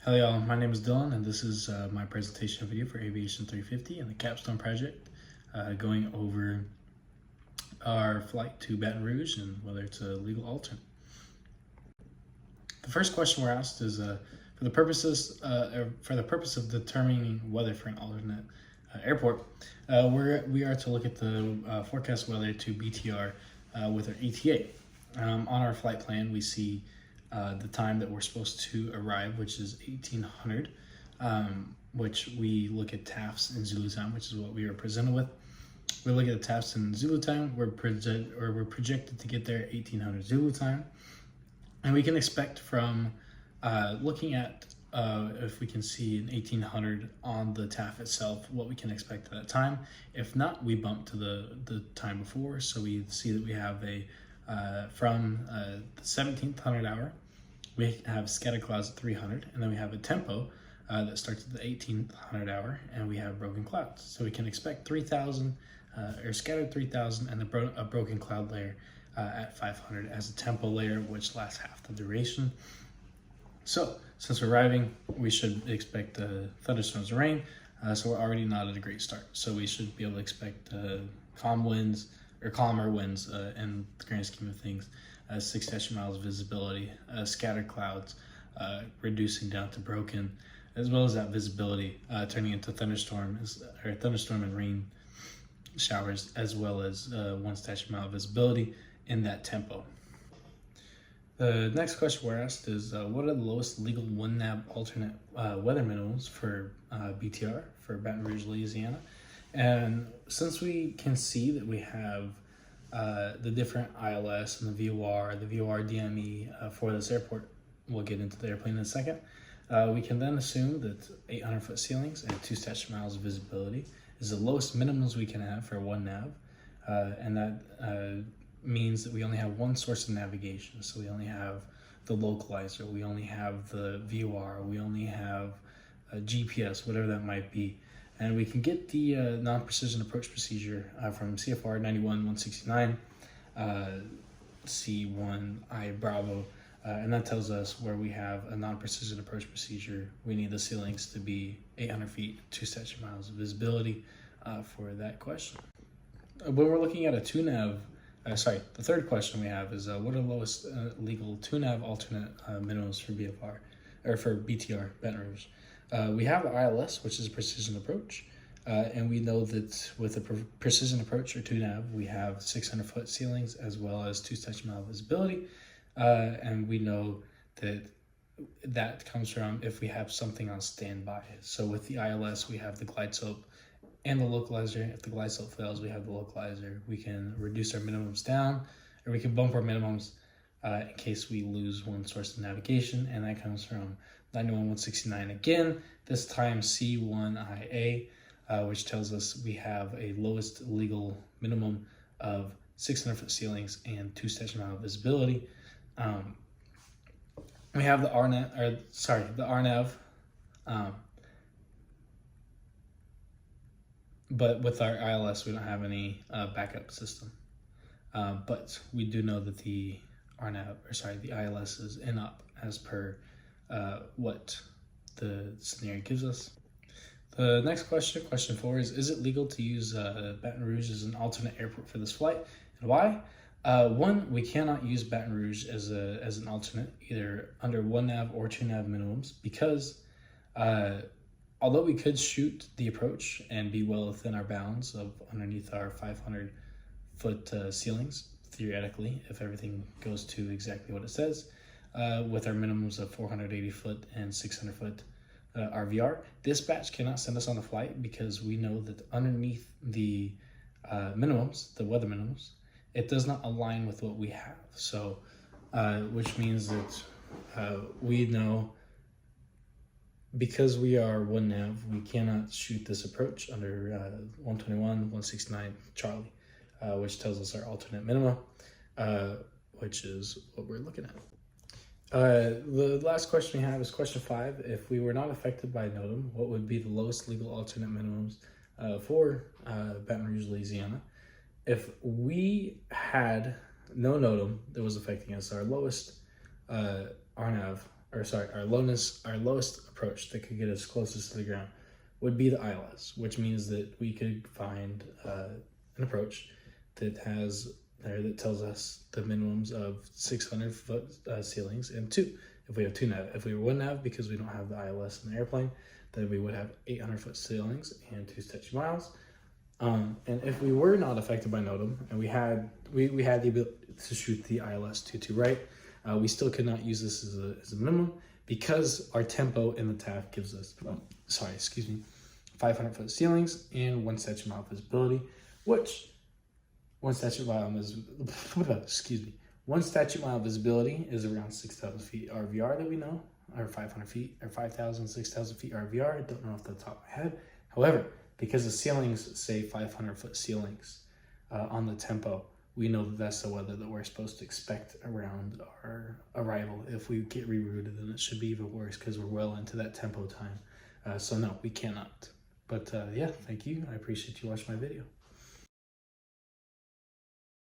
Hello y'all, my name is Dylan and this is my presentation video for AVIA350 and the capstone project, going over our flight to Baton Rouge and whether it's a legal alternate. The first question we're asked is for the purpose of determining weather for an alternate airport, we are to look at the forecast weather to BTR with our ETA. On our flight plan, we see the time that we're supposed to arrive, which is 1800, which we look at TAFs in Zulu time, which is what we are presented with. We look at the TAFs in Zulu time. We're projected to get there 1800 Zulu time, and we can expect from looking at if we can see an 1800 on the TAF itself, what we can expect at that time. If not, we bump to the time before, so we see that we have a from the 1700 hour, we have scattered clouds at 300, and then we have a tempo that starts at the 1800 hour, and we have broken clouds. So we can expect 3000 or scattered 3000 and a broken cloud layer at 500 as a tempo layer, which lasts half the duration. So since we're arriving, we should expect thunderstorms and rain. So we're already not at a great start. So we should be able to expect calmer winds in the grand scheme of things. 6 statute miles visibility, scattered clouds, reducing down to broken, as well as that visibility turning into thunderstorm and rain showers, as well as 1 statute mile visibility in that tempo. The next question we're asked is what are the lowest legal 1 nav alternate weather minimums for BTR for Baton Rouge, Louisiana? And since we can see that we have the different ILS and the VOR DME for this airport, we'll get into the airplane in a second. We can then assume that 800-foot ceilings and 2 statute miles of visibility is the lowest minimums we can have for 1 nav, and that means that we only have 1 source of navigation. So we only have the localizer, we only have the VOR, we only have a GPS, whatever that might be. And we can get the non-precision approach procedure from CFR 91-169, C1I Bravo, and that tells us where we have a non-precision approach procedure. We need the ceilings to be 800 feet, 2 statute miles of visibility for that question. When we're looking at a 2 nav, the third question we have is what are the lowest legal 2 nav alternate minimums for BFR or for BTR Baton Rouge? We have the ILS, which is a precision approach, and we know that with a precision approach or 2 nav, we have 600-foot ceilings as well as 2 statute mile visibility, and we know that that comes from if we have something on standby. So with the ILS, we have the glide slope and the localizer. If the glide slope fails, we have the localizer. We can reduce our minimums down, or we can bump our minimums in case we lose 1 source of navigation, and that comes from 91-169 again, this time C1IA, which tells us we have a lowest legal minimum of 600-foot ceilings and 2 statute mile visibility. We have the RNAV, but with our ILS, we don't have any backup system. But we do know that the ILS is in up as per what the scenario gives us. The next question, question 4, is it legal to use Baton Rouge as an alternate airport for this flight, and why? 1, we cannot use Baton Rouge as an alternate, either under 1 nav or 2 nav minimums, because although we could shoot the approach and be well within our bounds of underneath our 500-foot ceilings, theoretically, if everything goes to exactly what it says, with our minimums of 480-foot and 600-foot RVR, dispatch cannot send us on the flight because we know that underneath the minimums, the weather minimums, it does not align with what we have. So, which means that we know because we are 1 nav, we cannot shoot this approach under 121-169 Charlie, which tells us our alternate minimum, which is what we're looking at. The last question we have is question 5. If we were not affected by NOTAM, what would be the lowest legal alternate minimums for Baton Rouge, Louisiana? If we had no NOTAM that was affecting us, our lowest RNAV our lowest approach that could get us closest to the ground would be the ILS, which means that we could find an approach that tells us the minimums of 600 foot ceilings and 2. If we have 2 nav, if we wouldn't have, because we don't have the ILS in the airplane, then we would have 800 foot ceilings and 2 statute miles. And if we were not affected by NOTAM and we had the ability to shoot the ILS 22 right, we still could not use this as a minimum because our tempo in the TAF gives us 500 foot ceilings and 1 statute mile visibility, which 1 statute mile visibility is around 6,000 feet RVR that we know, or 500 feet, or 5,000, 6,000 feet RVR. I don't know off the top of my head. However, because the ceilings say 500 foot ceilings on the tempo, we know that that's the weather that we're supposed to expect around our arrival. If we get rerouted, then it should be even worse because we're well into that tempo time. So no, we cannot. But yeah, thank you. I appreciate you watching my video.